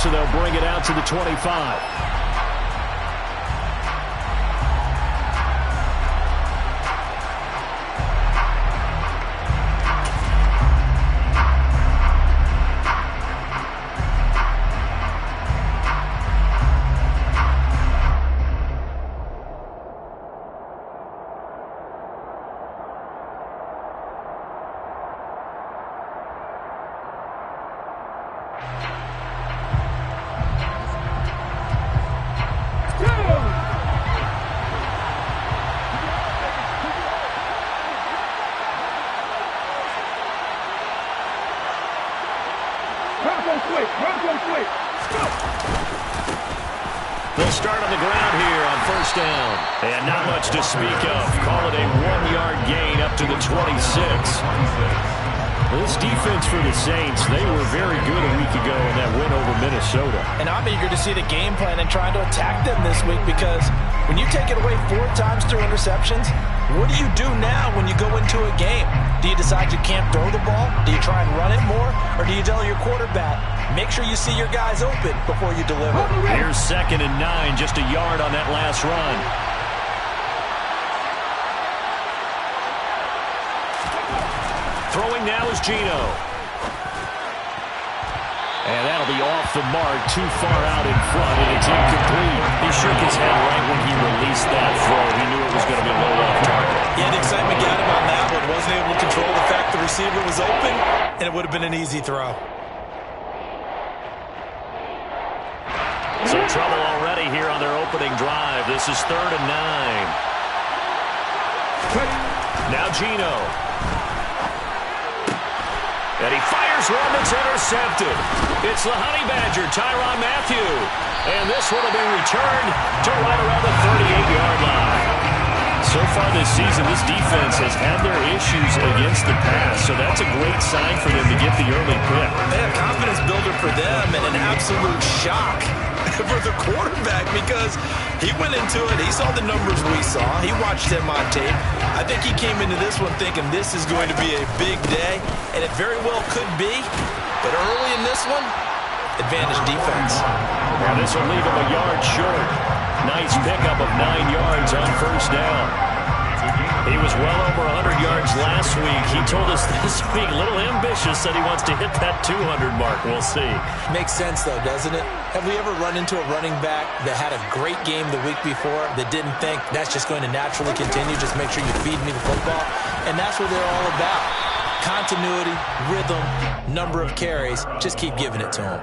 so they'll bring it out to the 25. They'll start on the ground here on first down. And not much to speak of. Call it a 1-yard gain up to the 26. This defense for the Saints, they were very good a week ago in that win over Minnesota. And I'm eager to see the game plan and trying to attack them this week, because when you take it away 4 times through interceptions, what do you do now when you go into a game? Do you decide you can't throw the ball? Do you try and run it more? Or do you tell your quarterback, make sure you see your guys open before you deliver? Here's 2nd and 9, just a yard on that last run. Throwing now is Geno. And that'll be off the mark, too far out in front, and it's incomplete. He shook his head right when he released that throw. He knew it was going to be low off target. Yeah, the excitement got him on that one. Wasn't able to control the fact the receiver was open, and it would have been an easy throw. Some trouble already here on their opening drive. This is 3rd and 9. Now Geno. And he fires one that's intercepted. It's the Honey Badger, Tyrann Mathieu. And this one will be returned to right around the 38-yard line. So far this season, this defense has had their issues against the pass, so that's a great sign for them to get the early pick. A confidence builder for them, and an absolute shock for the quarterback, because he went into it, he saw the numbers we saw, he watched them on tape. I think he came into this one thinking this is going to be a big day, and it very well could be, but early in this one, advantage defense. Well, this will leave him a yard short. Nice pickup of 9 yards on first down. He was well over 100 yards last week. He told us this week, a little ambitious, said he wants to hit that 200 mark. We'll see. Makes sense, though, doesn't it? Have we ever run into a running back that had a great game the week before that didn't think that's just going to naturally continue, just make sure you feed me the football? And that's what they're all about. Continuity, rhythm, number of carries. Just keep giving it to them.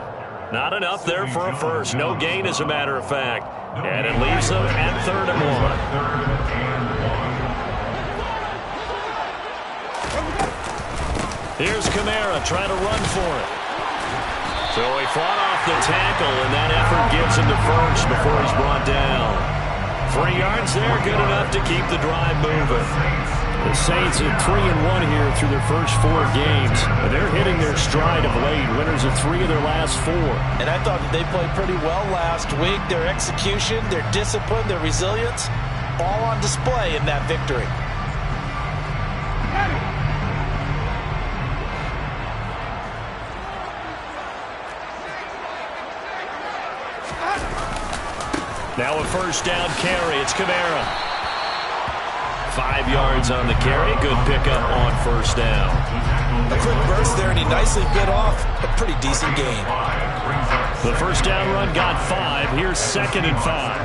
Not enough there for a first. No gain, as a matter of fact. And it leaves them at 3rd and 1. Here's Kamara trying to run for it. So he fought off the tackle, and that effort gives him the first before he's brought down. 3 yards there, good enough to keep the drive moving. The Saints are 3-1 here through their first 4 games. And they're hitting their stride of late. Winners of 3 of their last 4. And I thought that they played pretty well last week. Their execution, their discipline, their resilience, all on display in that victory. Now a first down carry. It's Kamara. 5 yards on the carry. Good pickup on first down. A quick burst there, and he nicely bit off a pretty decent gain. The first down run got 5. Here's 2nd and 5.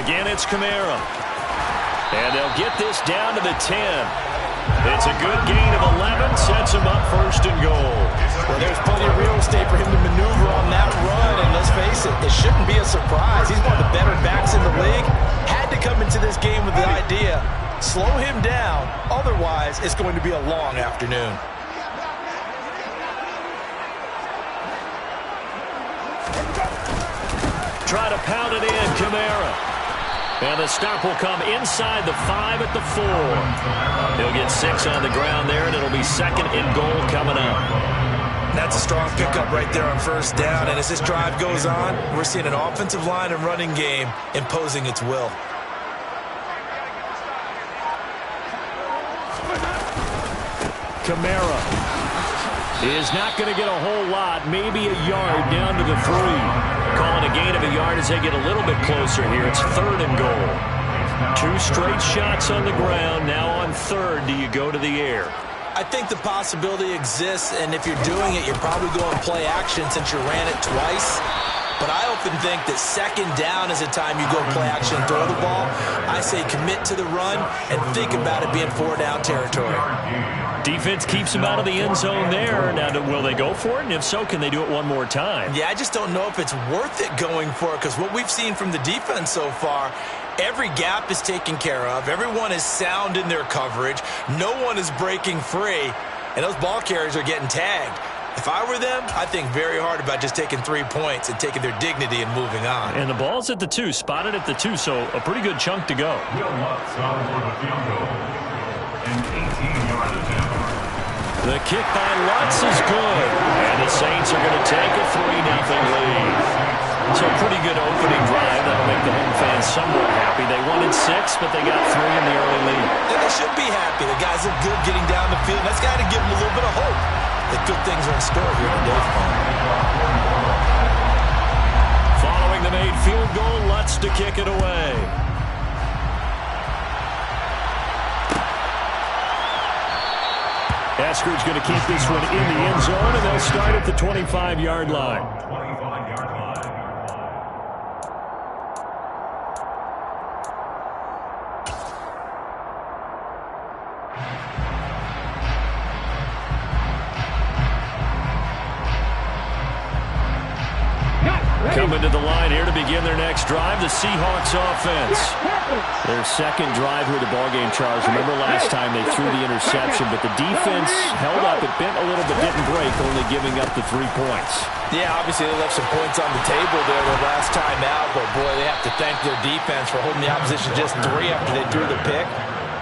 Again, it's Kamara. And they'll get this down to the 10. It's a good gain of 11, sets him up 1st and goal. Well, there's plenty of real estate for him to maneuver on that run, and let's face it, it shouldn't be a surprise. He's one of the better backs in the league. Had to come into this game with the idea, slow him down, otherwise it's going to be a long afternoon. Try to pound it in, Kamara. And the stop will come inside the 5 at the 4. He'll get 6 on the ground there, and it'll be 2nd and goal coming up. That's a strong pickup right there on first down, and as this drive goes on, we're seeing an offensive line and running game imposing its will. Kamara is not going to get a whole lot, maybe a yard down to the 3. Calling a gain of a yard as they get a little bit closer here. It's 3rd and goal. 2 straight shots on the ground. Now on 3rd, do you go to the air? I think the possibility exists, and if you're doing it, you're probably going play action since you ran it twice. But I often think that 2nd down is a time you go play action and throw the ball. I say commit to the run and think about it being 4-down territory. Defense keeps them out of the end zone there. Now, will they go for it? And if so, can they do it one more time? Yeah, I just don't know if it's worth it going for it, because what we've seen from the defense so far, every gap is taken care of. Everyone is sound in their coverage. No one is breaking free, and those ball carriers are getting tagged. If I were them, I'd think very hard about just taking 3 points and taking their dignity and moving on. And the ball's at the 2, spotted at the 2, so a pretty good chunk to go. The kick by Lutz is good, and the Saints are going to take a 3-0 lead. So a pretty good opening drive. That'll make the home fans somewhat happy. They wanted 6, but they got 3 in the early lead. And they should be happy. The guys look good getting down the field. That's got to give them a little bit of hope that good things are in store here today. Following the made field goal, Lutz to kick it away. Asker's going to keep this one in the end zone, and they'll start at the 25-yard line. Coming to the line here to begin their next drive, the Seahawks offense. Their 2nd drive here of the ballgame, Charles. Remember last time they threw the interception, but the defense held up. It bent a little but didn't break, only giving up the 3 points. Yeah, obviously they left some points on the table there the last time out, but boy, they have to thank their defense for holding the opposition just 3 after they threw the pick.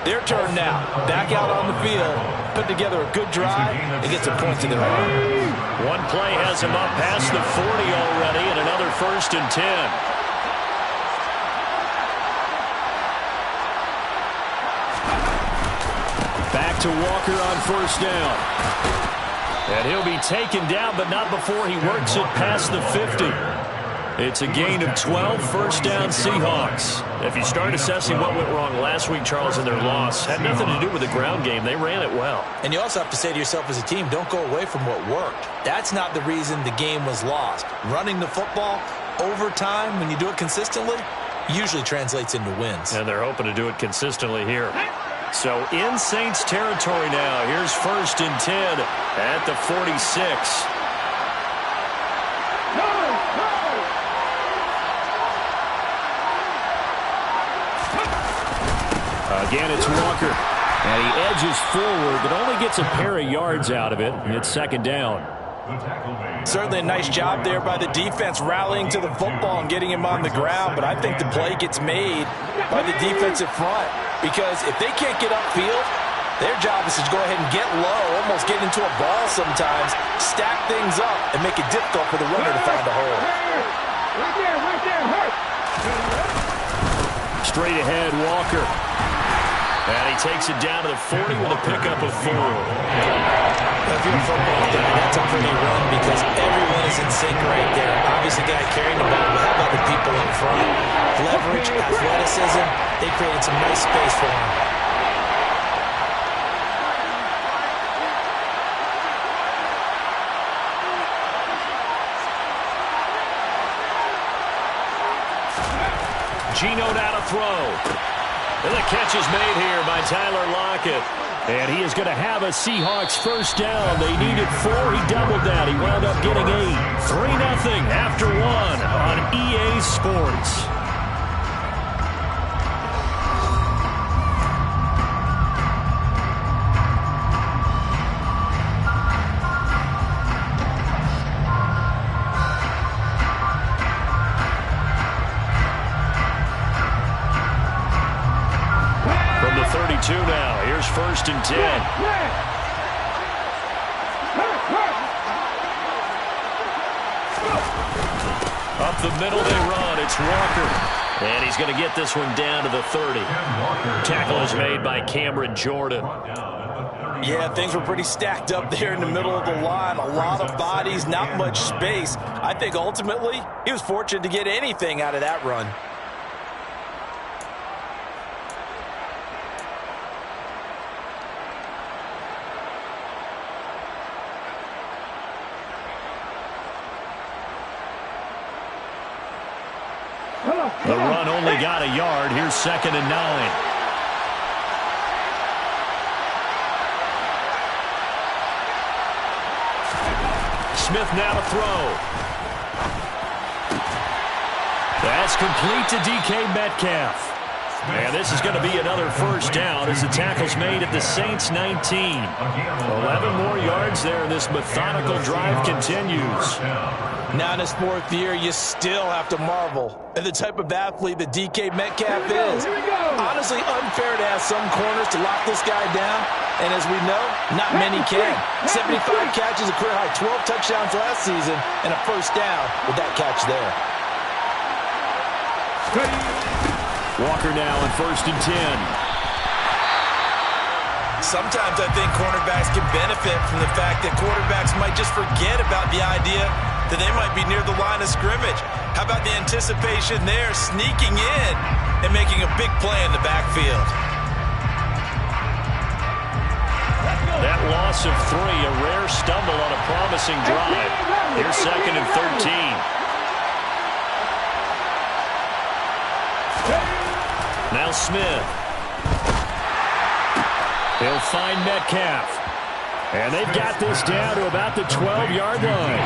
Their turn now. Back out on the field, put together a good drive, and get some points in their own. One play has him up past the 40 already, and another 1st and 10. Back to Walker on 1st down. And he'll be taken down, but not before he works it past the 50. It's a gain of 12, 1st down Seahawks. If you start assessing what went wrong last week, Charles, in their loss, had nothing to do with the ground game. They ran it well. And you also have to say to yourself as a team, don't go away from what worked. That's not the reason the game was lost. Running the football over time, when you do it consistently, usually translates into wins. And they're hoping to do it consistently here. So in Saints territory now. Here's 1st and 10 at the 46. Again, it's Walker. And he edges forward, but only gets a pair of yards out of it. And it's 2nd down. Certainly a nice job there by the defense rallying to the football and getting him on the ground. But I think the play gets made by the defensive front. Because if they can't get upfield, their job is to go ahead and get low, almost get into a ball sometimes, stack things up, and make it difficult for the runner to find a hole. Right there, hurt. Straight ahead, Walker. And he takes it down to the 40 with a pickup of 4. If you're a football guy, that's a pretty run because everyone is in sync right there. Obviously, the guy carrying the ball, but how about the people in front? Leverage, athleticism, they created some nice space for him. Geno now to throw. And the catch is made here by Tyler Lockett. And he is going to have a Seahawks 1st down. They needed 4. He doubled that. He wound up getting 8. 3-0 after 1 on EA Sports. From the 32 now. Here's 1st and 10. Up the middle they run. It's Walker. And he's going to get this one down to the 30. Tackle is made by Cameron Jordan. Yeah, things were pretty stacked up there in the middle of the line. A lot of bodies, not much space. I think ultimately he was fortunate to get anything out of that run. The run only got a yard. Here's 2nd and 9. Smith now to throw. That's complete to DK Metcalf. And this is going to be another first down as the tackle's made at the Saints 19. 11 more yards there, and this methodical drive continues. Now in his 4th year, you still have to marvel at the type of athlete that DK Metcalf is. Honestly, unfair to ask some corners to lock this guy down. And as we know, not many can. 75 catches, a career high 12 touchdowns last season, and a first down with that catch there. Walker now on 1st and 10. Sometimes I think cornerbacks can benefit from the fact that quarterbacks might just forget about the idea that they might be near the line of scrimmage. How about the anticipation there, sneaking in and making a big play in the backfield? That loss of 3, a rare stumble on a promising drive. Here's 2nd and 13. Now Smith. He'll find Metcalf. And they've got this down to about the 12-yard line.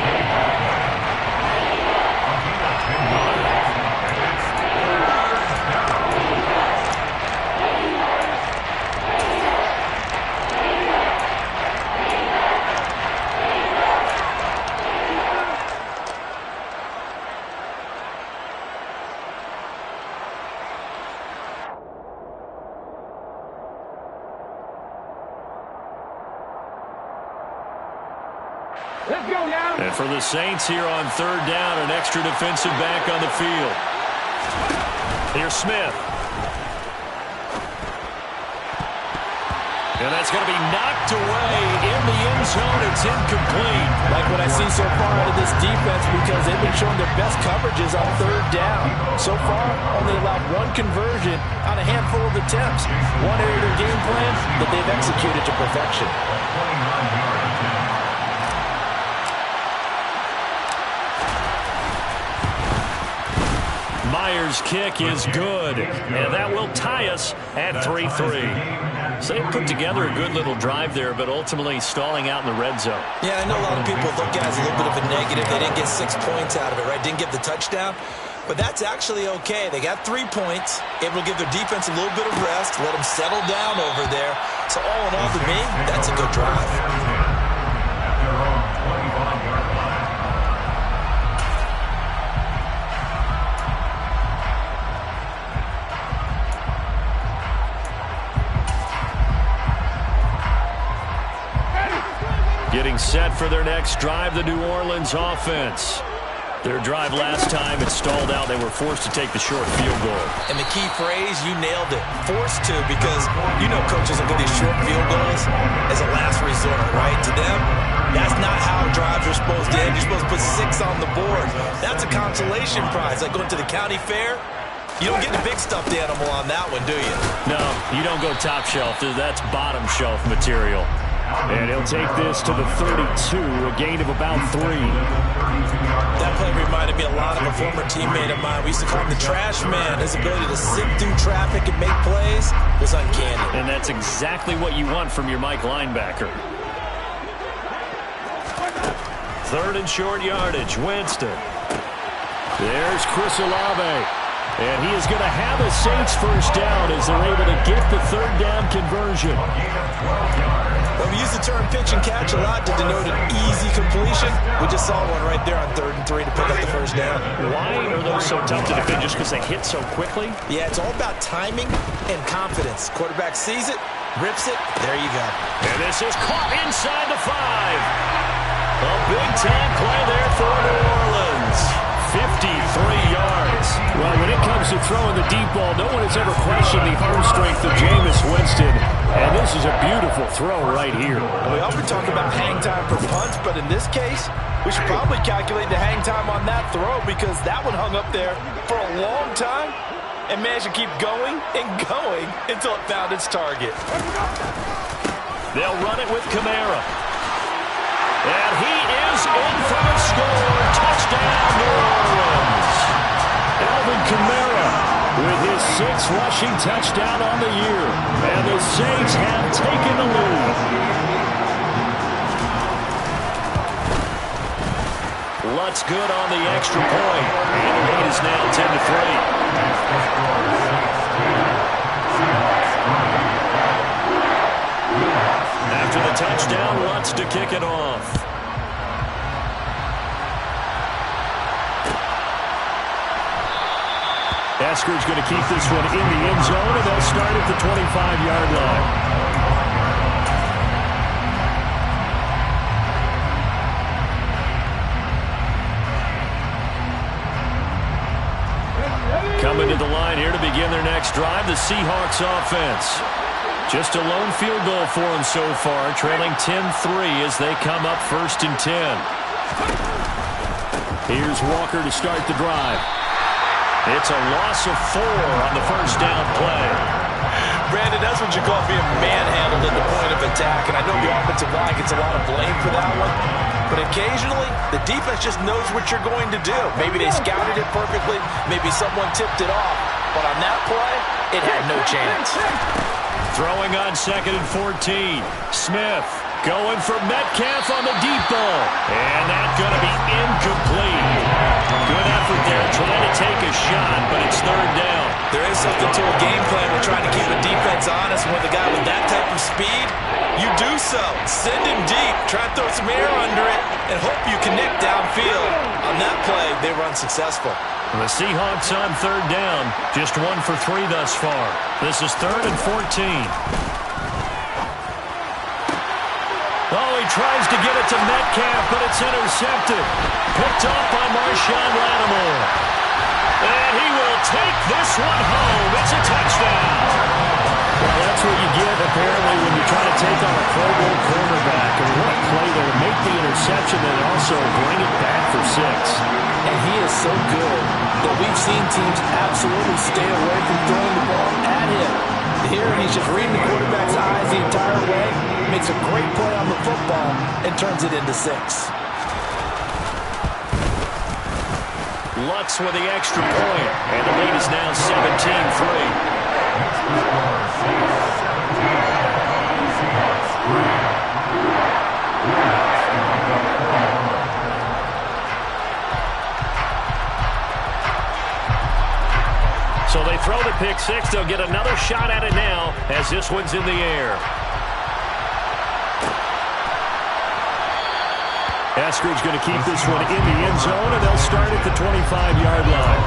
And for the Saints here on 3rd down, an extra defensive back on the field. Here's Smith. And that's going to be knocked away in the end zone. It's incomplete. Like what I see so far out of this defense, because they've been showing their best coverages on 3rd down. So far, only allowed 1 conversion on a handful of attempts. One area of their game plan that they've executed to perfection. Myers' kick is good, and that will tie us at 3-3. So they put together a good little drive there, but ultimately stalling out in the red zone. Yeah, I know a lot of people look at it as a little bit of a negative. They didn't get 6 points out of it, right? Didn't get the touchdown. But that's actually okay. They got 3 points, able to give their defense a little bit of rest, let them settle down over there. So all in all, to me, that's a good drive. Getting set for their next drive, the New Orleans offense. Their drive last time, it stalled out. They were forced to take the short field goal. And the key phrase, you nailed it. Forced to, because you know coaches look at these short field goals as a last resort, right? To them, that's not how drives are supposed to end. You're supposed to put 6 on the board. That's a consolation prize, like going to the county fair. You don't get the big stuffed animal on that one, do you? No, you don't go top shelf. That's bottom shelf material. And he'll take this to the 32, a gain of about 3. That play reminded me a lot of a former teammate of mine. We used to call him the trash man. His ability to sit through traffic and make plays was uncanny. And that's exactly what you want from your Mike linebacker. 3rd and short yardage, Winston. There's Chris Olave. And he is going to have a Saints first down as they're able to get the 3rd down conversion. Well, we use the term pitch and catch a lot to denote an easy completion. We just saw one right there on 3rd and 3 to pick up the first down. Why are those so tough to defend? Just because they hit so quickly? Yeah, it's all about timing and confidence. Quarterback sees it, rips it, there you go. And this is caught inside the 5. A big-time play there for New Orleans. 53 yards. Well, when it comes to throwing the deep ball, no one has ever questioned the arm strength of Jameis Winston. And this is a beautiful throw right here. We often talk about hang time for punts, but in this case, we should probably calculate the hang time on that throw because that one hung up there for a long time and managed to keep going and going until it found its target. They'll run it with Kamara. And he is in for the score. Touchdown, New Orleans. Alvin Kamara with his 6th rushing touchdown on the year. And the Saints have taken the lead. Lutz good on the extra point. And the lead is now 10-3. After the touchdown, Lutz to kick it off. Eskridge going to keep this one in the end zone, and they'll start at the 25-yard line. Coming to the line here to begin their next drive, the Seahawks offense. Just a lone field goal for them so far, trailing 10-3 as they come up 1st and 10. Here's Walker to start the drive. It's a loss of 4 on the first down play. Brandon, that's what you call being manhandled at the point of attack, and I know the offensive line gets a lot of blame for that one, but occasionally the defense just knows what you're going to do. Maybe they scouted it perfectly, maybe someone tipped it off, but on that play, it had no chance. Throwing on 2nd and 14. Smith going for Metcalf on the deep ball. And that's going to be incomplete. Good effort there trying to take a shot, but it's 3rd down. There is something to a game plan with trying to keep a defense honest. With a guy with that type of speed, you do so. Send him deep. Try to throw some air under it and hope you connect downfield. On that play, they were unsuccessful. The Seahawks on 3rd down. Just 1 for 3 thus far. This is 3rd and 14. Oh, he tries to get it to Metcalf, but it's intercepted. Picked up by Marshawn Lattimore. And he will take this one home. It's a touchdown. Well, that's what you get, apparently, when you try to take on a Pro Bowl cornerback. And what a play there to make the interception and also bring it back for 6. And he is so good that we've seen teams absolutely stay away from throwing the ball at him. Here, he's just reading the quarterback's eyes the entire way, makes a great play on the football, and turns it into 6. Lutz with the extra point, and the lead is now 17-3. So they throw the pick 6. They'll get another shot at it now as this one's in the air. Eskridge going to keep this one in the end zone, and they'll start at the 25-yard line.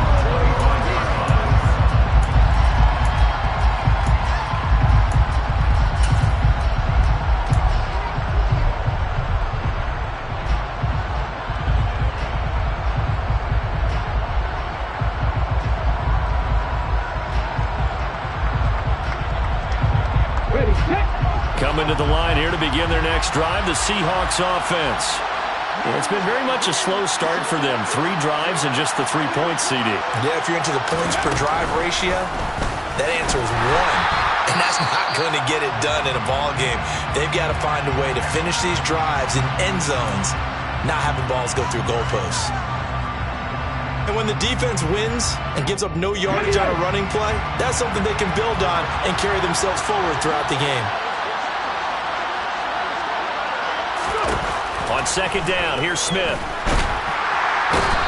Coming to the line here to begin their next drive, the Seahawks offense. It's been very much a slow start for them. 3 drives and just the 3 points, CD. Yeah, if you're into the points per drive ratio, that answer is 1. And that's not going to get it done in a ball game. They've got to find a way to finish these drives in end zones, not having balls go through goalposts. And when the defense wins and gives up no yardage on a running play, that's something they can build on and carry themselves forward throughout the game. On 2nd down, here's Smith.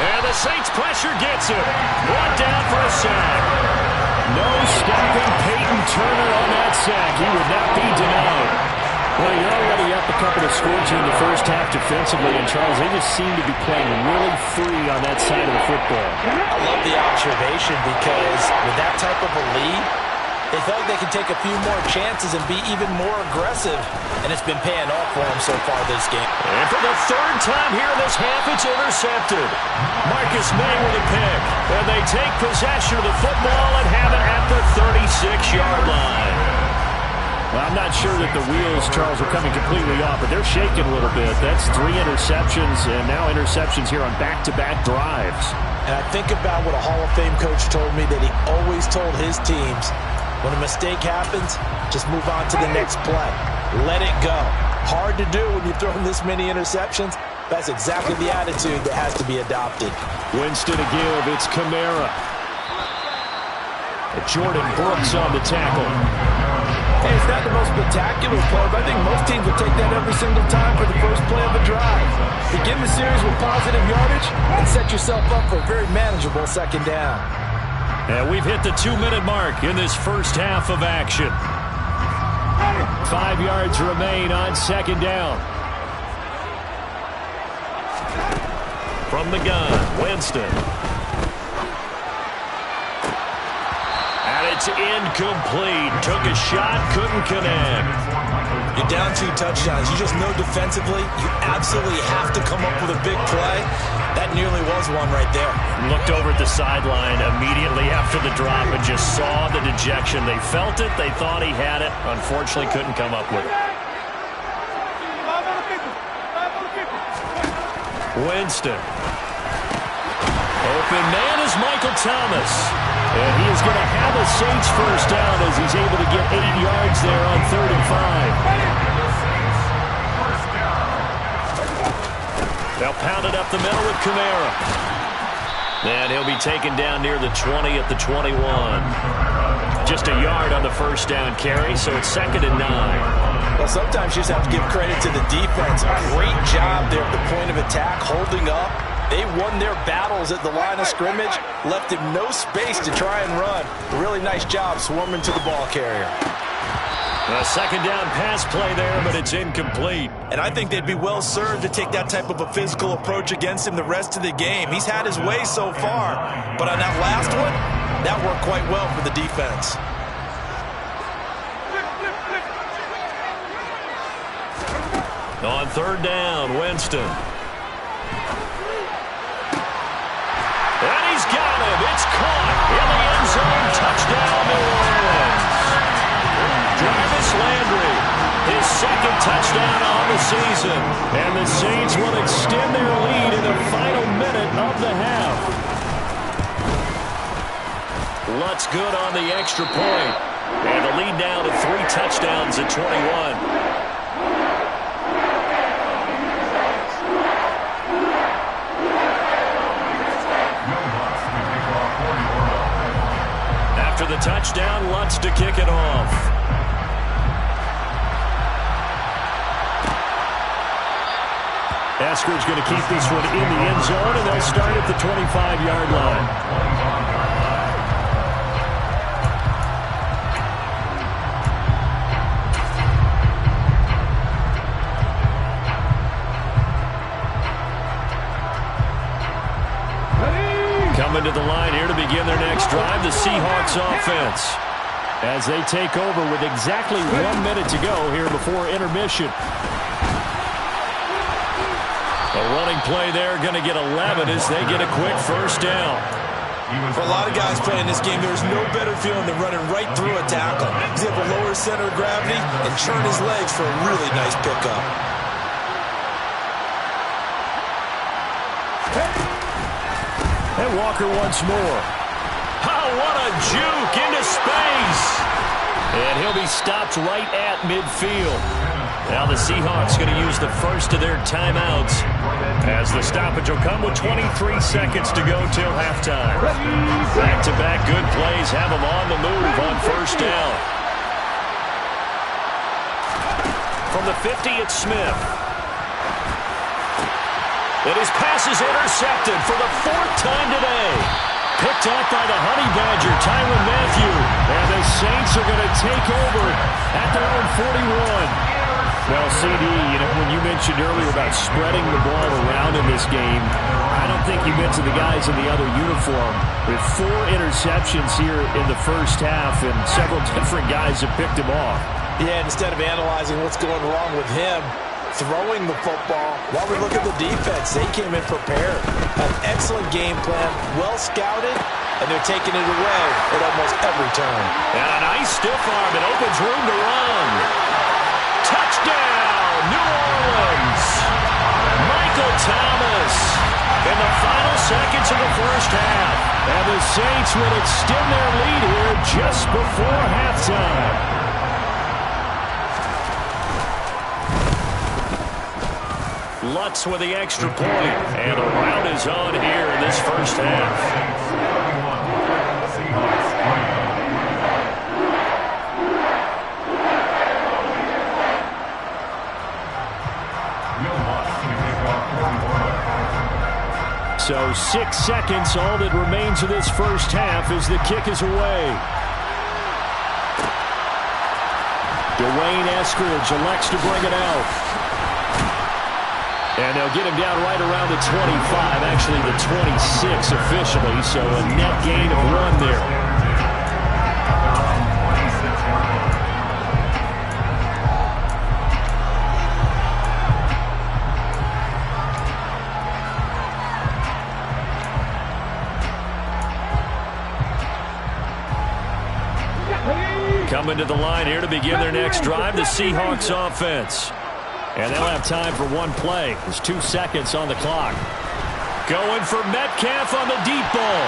And the Saints pressure gets him. Brought down for a sack. No stopping Peyton Turner on that sack. He would not be denied. Well, you're already up a couple of scores here in the first half defensively, and Charles, they just seem to be playing really free on that side of the football. I love the observation because with that type of a lead, it feel like they can take a few more chances and be even more aggressive, and it's been paying off for them so far this game. And for the third time here in this half, it's intercepted. Marcus May with a pick. And they take possession of the football and have it at the 36-yard line. Well, I'm not sure that the wheels, Charles, are coming completely off, but they're shaking a little bit. That's 3 interceptions, and now interceptions here on back-to-back drives. And I think about what a Hall of Fame coach told me that he always told his teams, when a mistake happens, just move on to the next play. Let it go. Hard to do when you've thrown this many interceptions. That's exactly the attitude that has to be adopted. Winston to give. It's Kamara. Jordan Brooks on the tackle. Hey, it's not the most spectacular play, but I think most teams will take that every single time for the first play of the drive. Begin the series with positive yardage and set yourself up for a very manageable second down. And we've hit the 2-minute mark in this first half of action. 5 yards remain on second down. From the gun, Winston. It's incomplete. Took a shot, couldn't connect. You're down 2 touchdowns. You just know defensively you absolutely have to come up with a big play. That nearly was one right there. Looked over at the sideline immediately after the drop and just saw the dejection. They felt it. They thought he had it. Unfortunately, couldn't come up with it. Winston. Open man is Michael Thomas. And he is going to have a Saints first down as he's able to get 8 yards there on 3rd and 5. They'll pound it up the middle with Kamara. And he'll be taken down near the 20 at the 21. Just a yard on the first down carry, so it's 2nd and 9. Well, sometimes you just have to give credit to the defense. Great job there at the point of attack, holding up. They won their battles at the line of scrimmage, left him no space to try and run. A really nice job swarming to the ball carrier. A second down pass play there, but it's incomplete. And I think they'd be well served to take that type of a physical approach against him the rest of the game. He's had his way so far, but on that last one, that worked quite well for the defense. On 3rd down, Winston. And he's got him. It's caught in the end zone. Touchdown, New Orleans. Jarvis Landry, his 2nd touchdown on the season. And the Saints will extend their lead in the final minute of the half. Lutz good on the extra point. And the lead now to 3 touchdowns at 21. After the touchdown, Lutz to kick it off. Eskridge going to keep this one in the end zone, and they'll start at the 25-yard line. Coming to the line here to begin their next drive, the Seahawks offense. As they take over with exactly 1 minute to go here before intermission. A running play there, going to get 11 as they get a quick first down. For a lot of guys playing this game, there's no better feeling than running right through a tackle. He's able to lower his center of gravity and churn his legs for a really nice pickup. And Walker once more. Oh, what a juke into space. And he'll be stopped right at midfield. Now the Seahawks going to use the first of their timeouts as the stoppage will come with 23 seconds to go till halftime. Back-to-back good plays have them on the move on first down. From the 50, it's Smith. And his pass is intercepted for the 4th time today. Picked off by the Honey Badger, Tyrann Mathieu. And the Saints are going to take over at their own 41. Well, CD, when you mentioned earlier about spreading the ball around in this game, I don't think you mentioned the guys in the other uniform. With 4 interceptions here in the first half, and several different guys have picked him off. Yeah, instead of analyzing what's going wrong with him, throwing the football, while we look at the defense, they came in prepared. An excellent game plan, well scouted, and they're taking it away at almost every turn. And a nice stiff arm. It opens room to run. Touchdown, New Orleans. Michael Thomas in the final seconds of the first half. And the Saints will extend their lead here just before halftime. Lutz with the extra point. And the rout is on here in this first half. So 6 seconds, all that remains of this first half as the kick is away. Dwayne Eskridge elects to bring it out. And they'll get him down right around the 25, actually the 26 officially, so a net gain of 1 there. Coming to the line here to begin their next drive, the Seahawks offense. And they'll have time for 1 play. There's 2 seconds on the clock. Going for Metcalf on the deep ball.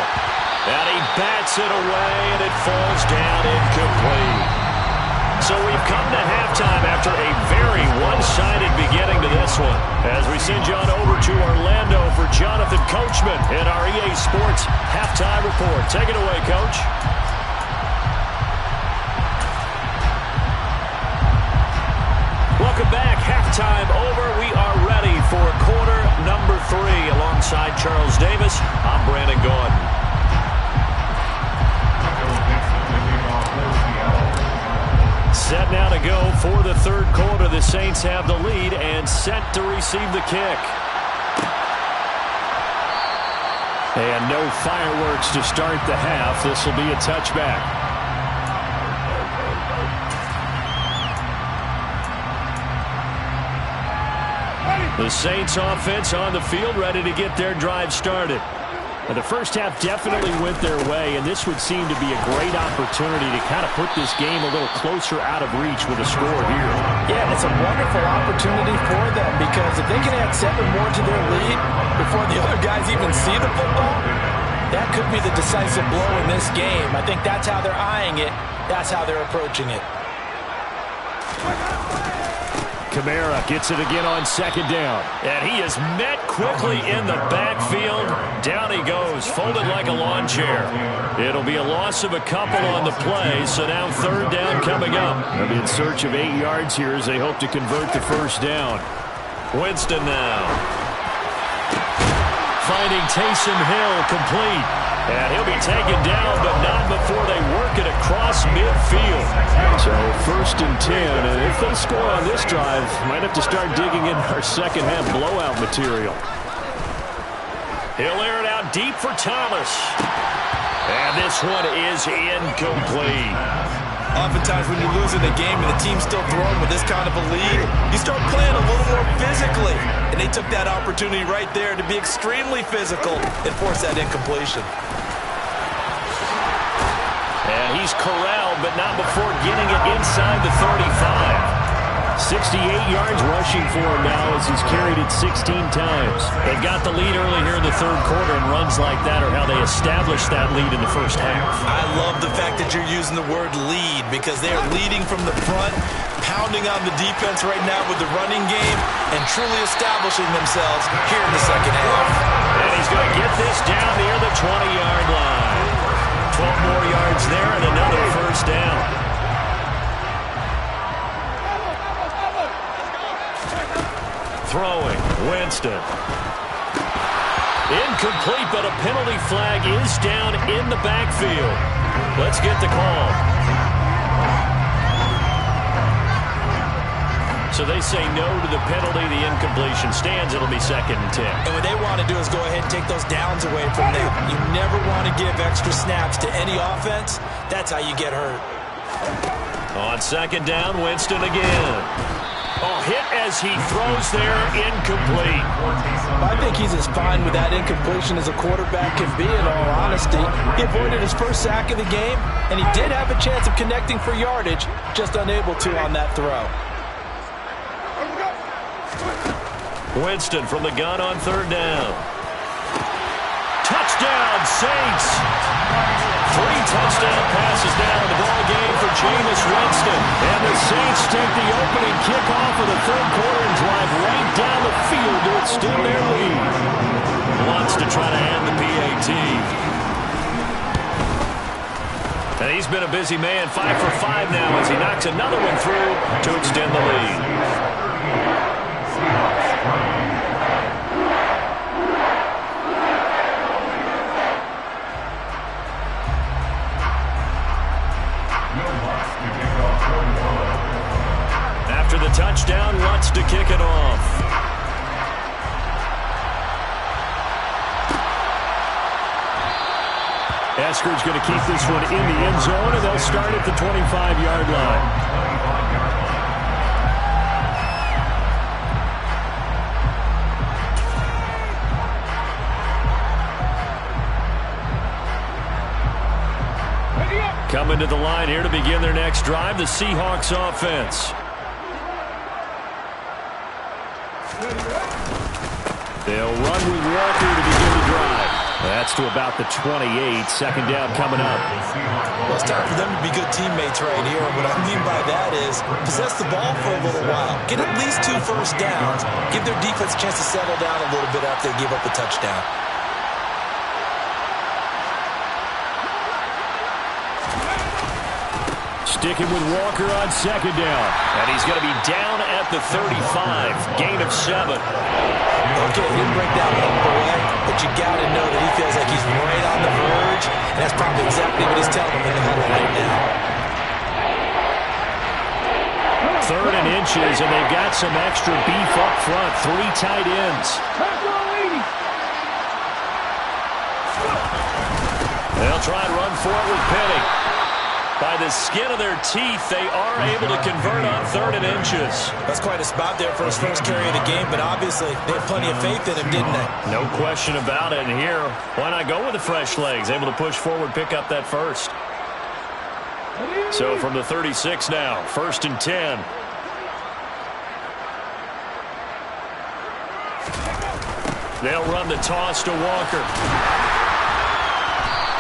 And he bats it away, and it falls down incomplete. So we've come to halftime after a very one-sided beginning to this one. As we send you on over to Orlando for Jonathan Coachman in our EA Sports Halftime Report. Take it away, Coach. Welcome back. Halftime over. We are ready for quarter number 3. Alongside Charles Davis, I'm Brandon Gordon. Set now to go for the third quarter. The Saints have the lead and set to receive the kick. And no fireworks to start the half. This will be a touchback. The Saints offense on the field, ready to get their drive started. Now, the first half definitely went their way, and this would seem to be a great opportunity to kind of put this game a little closer out of reach with a score here. Yeah, it's a wonderful opportunity for them because if they can add 7 more to their lead before the other guys even see the football, that could be the decisive blow in this game. I think that's how they're eyeing it. That's how they're approaching it. Kamara gets it again on second down. And he is met quickly in the backfield. Down he goes, folded like a lawn chair. It'll be a loss of a couple on the play, so now third down coming up. They'll be in search of 8 yards here as they hope to convert the first down. Winston now. Finding Taysom Hill complete. And he'll be taken down, but not before they work it across midfield. So 1st and 10, and if they score on this drive, might have to start digging in our second half blowout material. He'll air it out deep for Thomas. And this one is incomplete. Oftentimes when you're losing a game and the team's still throwing with this kind of a lead, you start playing a little more physically. And they took that opportunity right there to be extremely physical and force that incompletion. And he's corralled, but not before getting it inside the 35. 68 yards rushing for him now as he's carried it 16 times. They've got the lead early here in the third quarter, and runs like that are how they established that lead in the first half. I love the fact that you're using the word lead because they are leading from the front, pounding on the defense right now with the running game, and truly establishing themselves here in the second half. And he's going to get this down near the 20-yard line. 12 more yards there and another first down. Throwing, Winston. Incomplete, but a penalty flag is down in the backfield. Let's get the call. So they say no to the penalty. The incompletion stands. It'll be 2nd and 10. And what they want to do is go ahead and take those downs away from them. You never want to give extra snaps to any offense. That's how you get hurt. On 2nd down, Winston again. Oh, hit as he throws there, incomplete. I think he's as fine with that incompletion as a quarterback can be, in all honesty. He avoided his first sack of the game, and he did have a chance of connecting for yardage, just unable to on that throw. Winston from the gun on 3rd down. Touchdown, Saints! 3 touchdown passes now in the ball game for Jameis Winston. And the Saints take the opening kickoff of the 3rd quarter and drive right down the field to extend their lead. Wants to try to end the PAT. And he's been a busy man, 5 for 5 now as he knocks another one through to extend the lead. After the touchdown, Lutz to kick it off. Esker's going to keep this one in the end zone, and they'll start at the 25-yard line. Coming to the line here to begin their next drive, the Seahawks offense. They'll run with Walker to begin the drive. That's to about the 28. 2nd down coming up. Well, it's time for them to be good teammates right here. What I mean by that is possess the ball for a little while. Get at least 2 first downs. Give their defense a chance to settle down a little bit after they give up a touchdown. Sticking with Walker on 2nd down. And he's going to be down at the 35. Gain of 7. Okay, he didn't break that one away, but you got to know that he feels like he's right on the verge, and that's probably exactly what he's telling him in the huddle right now. 3rd and inches, and they've got some extra beef up front. 3 tight ends. They'll try and run for it with Penny. By the skin of their teeth, they are able to convert on 3rd and inches. That's quite a spot there for his first carry of the game, but obviously they had plenty of faith in him, didn't they? No question about it. And here, why not go with the fresh legs? Able to push forward, pick up that first. So from the 36 now, 1st and 10. They'll run the toss to Walker.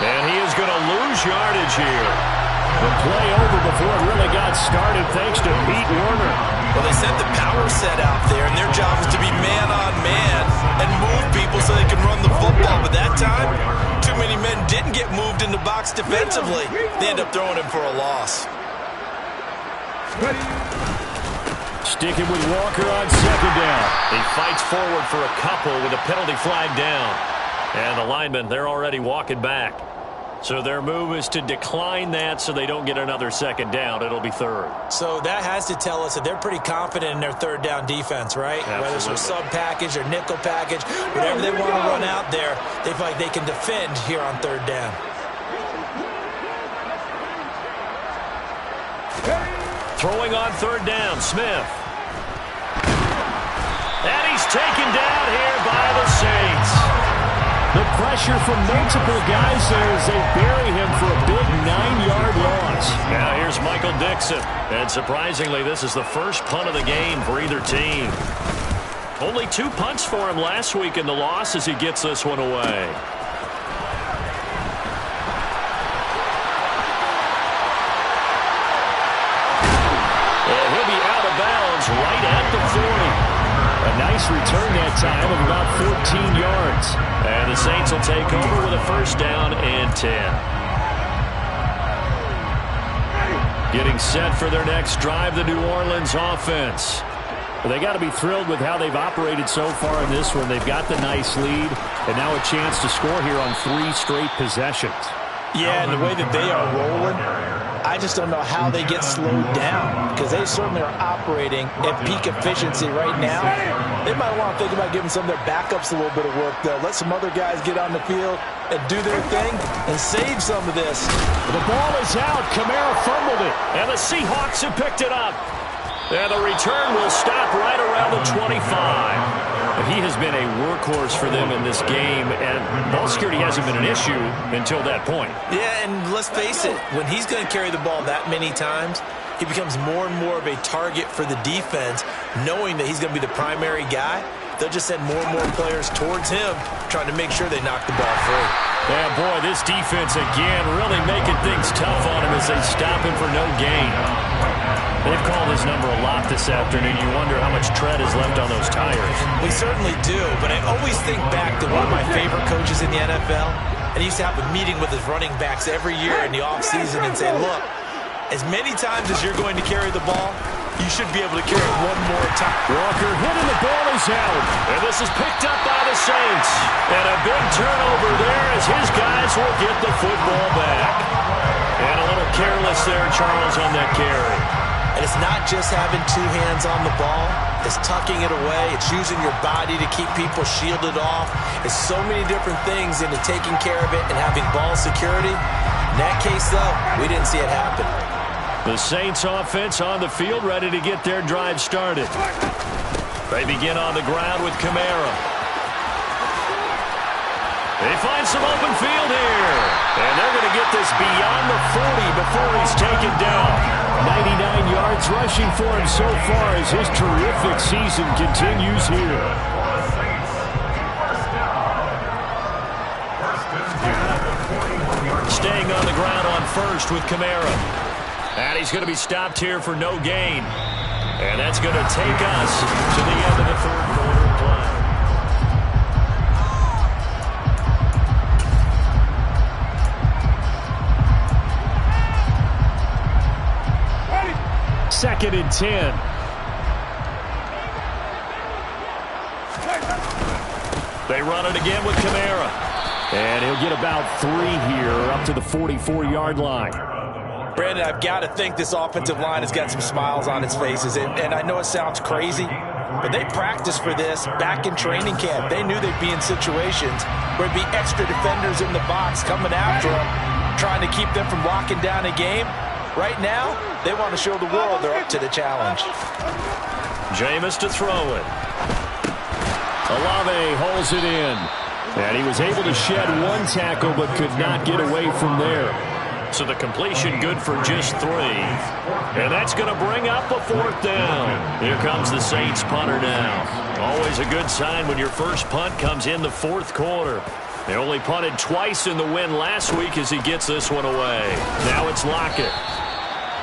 And he is going to lose yardage here. The play over before it really got started thanks to Pete Werner. Well, they sent the power set out there, and their job was to be man-on-man and move people so they can run the football. But that time, too many men didn't get moved in the box defensively. They end up throwing him for a loss. Sticking with Walker on 2nd down. He fights forward for a couple with a penalty flag down. And the linemen, they're already walking back. So their move is to decline that so they don't get another 2nd down. It'll be 3rd. So that has to tell us that they're pretty confident in their 3rd down defense, right? Absolutely. Whether it's a sub package or nickel package, whatever they want to run out there, they feel like they can defend here on 3rd down. Throwing on 3rd down, Smith. And he's taken down here by the Saints. The pressure from multiple guys there as they bury him for a big 9-yard loss. Now here's Michael Dixon. And surprisingly, this is the first punt of the game for either team. Only 2 punts for him last week in the loss as he gets this one away. And he'll be out of bounds right at the 40. A nice return that time of about 14 yards. And the Saints will take over with a 1st down and 10. Getting set for their next drive, the New Orleans offense. Well, they got to be thrilled with how they've operated so far in this one. They've got the nice lead, and now a chance to score here on 3 straight possessions. Yeah, and the way that they are rolling, I just don't know how they get slowed down, because they certainly are operating at peak efficiency right now. They might want to think about giving some of their backups a little bit of work, though. Let some other guys get on the field and do their thing and save some of this. The ball is out. Kamara fumbled it. And the Seahawks have picked it up. And the return will stop right around the 25. He has been a workhorse for them in this game, and ball security hasn't been an issue until that point. Yeah, and let's face it, when he's going to carry the ball that many times, he becomes more and more of a target for the defense, knowing that he's going to be the primary guy. They'll just send more and more players towards him, trying to make sure they knock the ball free. Yeah, boy, this defense again really making things tough on him as they stop him for no gain. They've called his number a lot this afternoon. You wonder how much tread is left on those tires. We certainly do, but I always think back to one of my favorite coaches in the NFL, and he used to have a meeting with his running backs every year in the offseason and say, look, as many times as you're going to carry the ball, you should be able to carry it one more time. Walker hitting, the ball is out. And this is picked up by the Saints. And a big turnover there as his guys will get the football back. And a little careless there, Charles, on that carry. And it's not just having two hands on the ball. It's tucking it away. It's using your body to keep people shielded off. It's so many different things into taking care of it and having ball security. In that case, though, we didn't see it happen. The Saints offense on the field, ready to get their drive started. They begin on the ground with Kamara. They find some open field here. And they're going to get this beyond the 40 before he's taken down. 99 yards rushing for him so far as his terrific season continues here. Staying on the ground on first with Kamara. And he's going to be stopped here for no gain. And that's going to take us to the end of the third quarter play. Second and 10. They run it again with Kamara. And he'll get about 3 here up to the 44-yard line. Brandon, I've got to think this offensive line has got some smiles on its faces. And I know it sounds crazy, but they practiced for this back in training camp. They knew they'd be in situations where it'd be extra defenders in the box coming after them, trying to keep them from locking down a game. Right now, they want to show the world they're up to the challenge. Jameis to throw it. Olave holds it in. And he was able to shed one tackle but could not get away from there. So the completion good for just 3. And that's going to bring up a 4th down. Here comes the Saints punter now. Always a good sign when your first punt comes in the 4th quarter. They only punted twice in the win last week as he gets this one away. Now it's Lockett.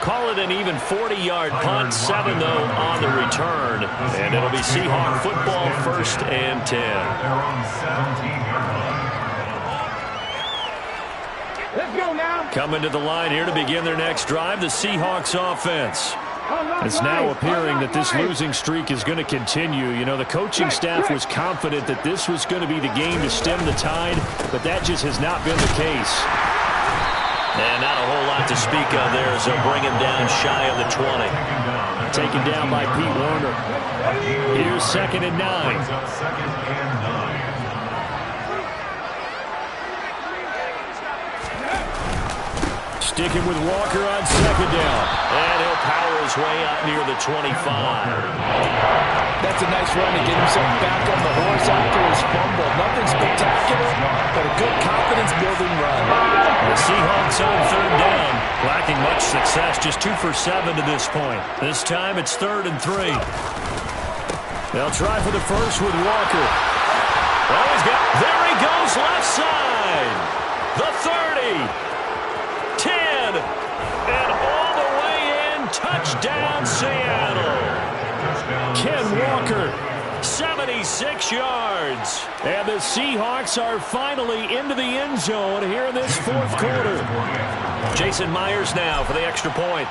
Call it an even 40-yard punt, 7 though on the return. And it'll be Seahawk football, 1st and 10. Let's go now. Coming to the line here to begin their next drive, the Seahawks offense. It's now appearing that this losing streak is going to continue. You know, the coaching staff was confident that this was going to be the game to stem the tide, but that just has not been the case. And not a whole lot to speak of there, so bring him down shy of the 20. Taken down by Pete Werner. Here's 2nd and 9. Sticking with Walker on 2nd down. And he'll power his way up near the 25. That's a nice run to get himself back on the horse after his fumble. Nothing spectacular, but a good confidence-building run. The Seahawks on 3rd down. Lacking much success, just 2 for 7 to this point. This time it's 3rd and 3. They'll try for the first with Walker. Oh, there he goes, left side. The 30. 10, and all the way in, touchdown Seattle. Ken Walker, 76 yards. And the Seahawks are finally into the end zone here in this 4th quarter. Jason Myers now for the extra point.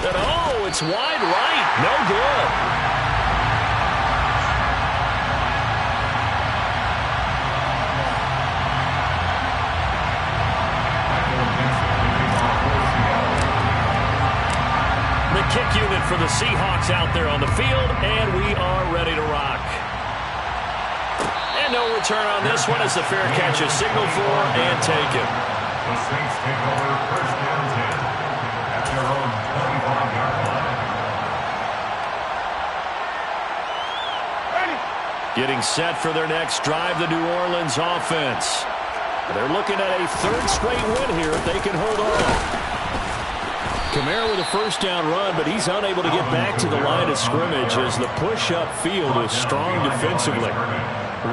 And oh, it's wide right, no good. kick unit for the Seahawks out there on the field, and we are ready to rock. And no return on this one as the fair catch is signaled for and taken. The Saints take over first down 10 at their own 25-yard line. Getting set for their next drive, the New Orleans offense. They're looking at a third straight win here if they can hold on. Kamara with a first down run, but he's unable to get back to the line of scrimmage as the push up field is strong defensively.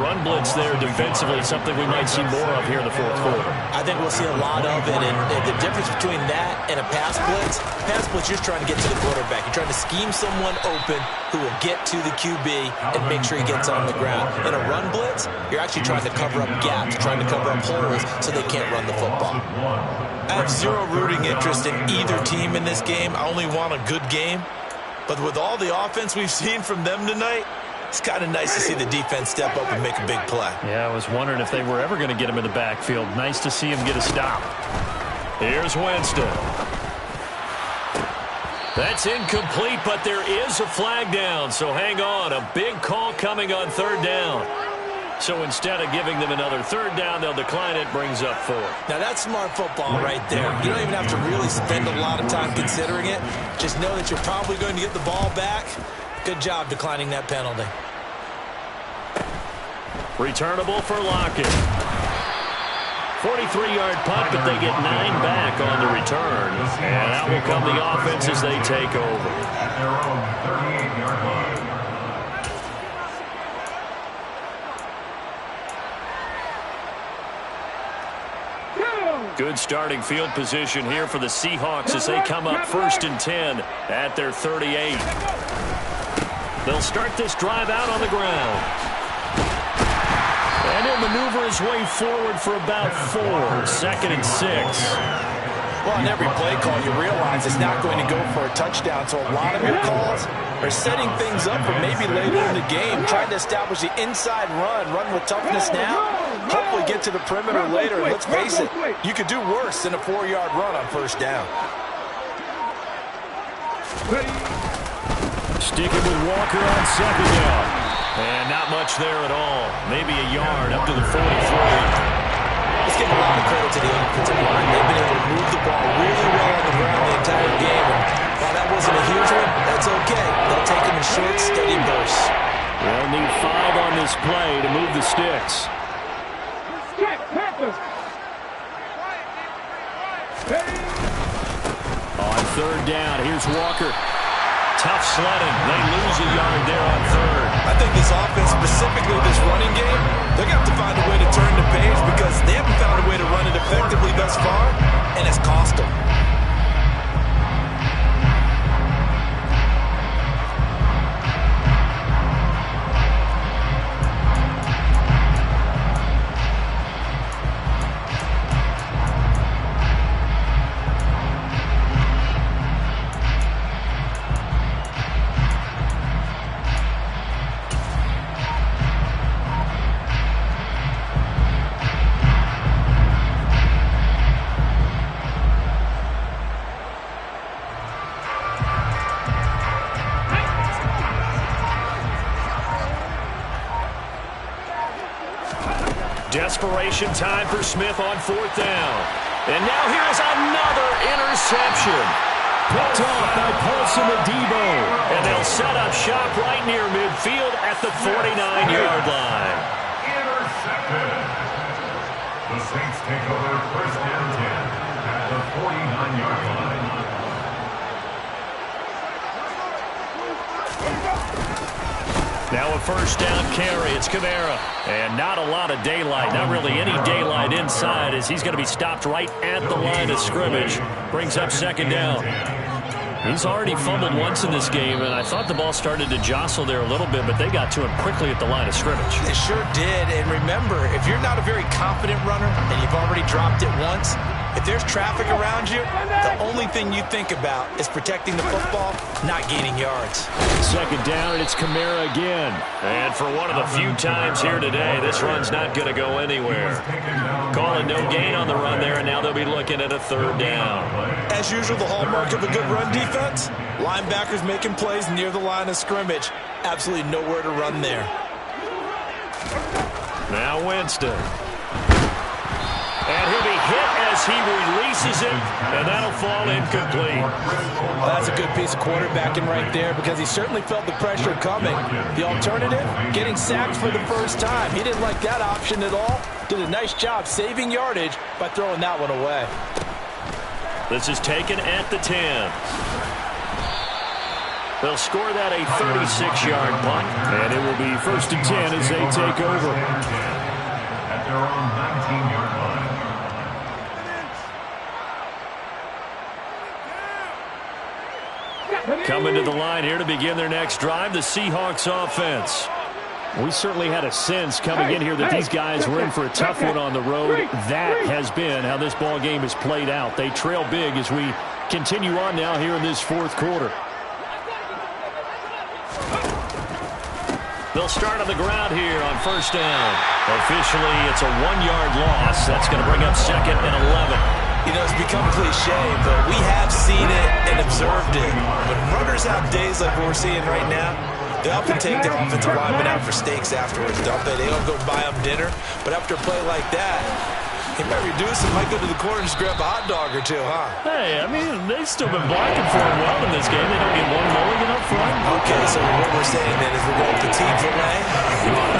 Run blitz there defensively, something we might see more of here in the fourth quarter. I think we'll see a lot of it, and the difference between that and a pass blitz, you're just trying to get to the quarterback. You're trying to scheme someone open who will get to the QB and make sure he gets on the ground. In a run blitz, you're actually trying to cover up gaps, trying to cover up holes so they can't run the football. I have zero rooting interest in either team in this game. I only want a good game. But with all the offense we've seen from them tonight, it's kind of nice to see the defense step up and make a big play. Yeah, I was wondering if they were ever going to get him in the backfield. Nice to see him get a stop. Here's Winston. That's incomplete, but there is a flag down, so hang on. A big call coming on third down. So instead of giving them another third down, they'll decline it, brings up 4. Now that's smart football right there. You don't even have to really spend a lot of time considering it. Just know that you're probably going to get the ball back. Good job declining that penalty. Returnable for Lockett. 43-yard punt, but they get 9 back on the return. And out will come the offense as they take over. At their own 38-yard line. Good starting field position here for the Seahawks as they come up 1st and 10 at their 38. They'll start this drive out on the ground. And he'll maneuver his way forward for about 4. 2nd and 6. Well, on every play call, you realize it's not going to go for a touchdown. So a lot of your calls are setting things up for maybe later in the game, trying to establish the inside run with toughness now, hopefully get to the perimeter later. And let's face it, you could do worse than a 4-yard run on first down. Sticking with Walker on 2nd down. And not much there at all. Maybe a yard up to the 43. Let's give a lot of credit to the offensive line. They've been able to move the ball really well on the ground the entire game. And while that wasn't a huge one, that's okay. They'll take them in short, steady bursts. They'll need 5 on this play to move the sticks. On 3rd down, here's Walker. Tough sledding. They lose a yard there on 3rd. I think this offense, specifically this running game, they're going to have to find a way to turn the page because they haven't found a way to run it effectively thus far, and it's cost them. Desperation time for Smith on 4th down. And now here's another interception. Picked off by Paulson Adebo. And they'll set up shop right near midfield at the 49-yard line. Intercepted. The Saints take over first down 10 at the 49-yard line. Now a first down carry. It's Kamara. And not a lot of daylight. Not really any daylight inside as he's going to be stopped right at the line of scrimmage. Brings up 2nd down. He's already fumbled once in this game, and I thought the ball started to jostle there a little bit, but they got to him quickly at the line of scrimmage. It sure did. And remember, if you're not a very confident runner and you've already dropped it once, if there's traffic around you, the only thing you think about is protecting the football, not gaining yards. 2nd down, and it's Kamara again. And for one of the few times here today, this run's not going to go anywhere. Calling no gain on the run there, and now they'll be looking at a 3rd down. as usual, the hallmark of a good run defense, linebackers making plays near the line of scrimmage. Absolutely nowhere to run there. Now Winston. And he'll be hit as he releases it, and that'll fall incomplete. Well, that's a good piece of quarterbacking right there because he certainly felt the pressure coming. The alternative, getting sacked for the first time. He didn't like that option at all. Did a nice job saving yardage by throwing that one away. This is taken at the 10. They'll score that a 36-yard punt, and it will be 1st and 10 as they take over. At their own 19-yard line. Coming to the line here to begin their next drive, the Seahawks offense. We certainly had a sense coming in here that these guys were in for a tough one on the road. That has been how this ball game has played out. They trail big as we continue on now here in this 4th quarter. They'll start on the ground here on 1st down. Officially, it's a 1-yard loss. That's going to bring up 2nd and 11. You know, it's become cliche, but we have seen it and observed it. When runners have days like we're seeing right now, they often take their offensive linemen out for steaks afterwards, don't they? They don't go buy them dinner. But after a play like that, he might reduce it, might go to the corner and just grab a hot dog or two, huh? Hey, I mean, they've still been blocking for him well in this game. They don't get one mulligan up front. Okay, so what we're saying then is we're going petite filet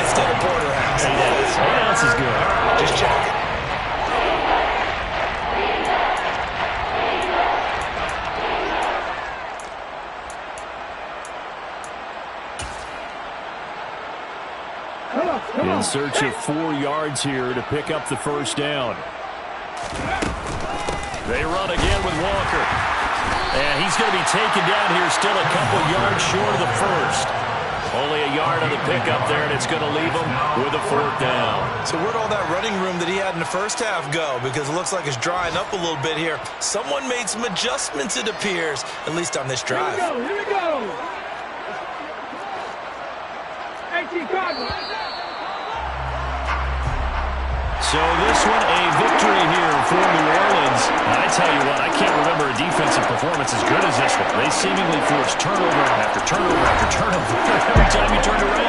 instead of porterhouse. Yeah, this is good. Just checking. In search of 4 yards here to pick up the 1st down. They run again with Walker. And he's going to be taken down here still a couple yards short of the 1st. Only a yard on the pickup there, and it's going to leave him with a 4th down. So where'd all that running room that he had in the first half go? Because it looks like it's drying up a little bit here. Someone made some adjustments, it appears, at least on this drive. Here we go. 18 Cardinals. So this one a victory here for New Orleans. And I tell you what, I can't remember a defensive performance as good as this one. They seemingly forced turnover after turnover after turnover every time you turned around.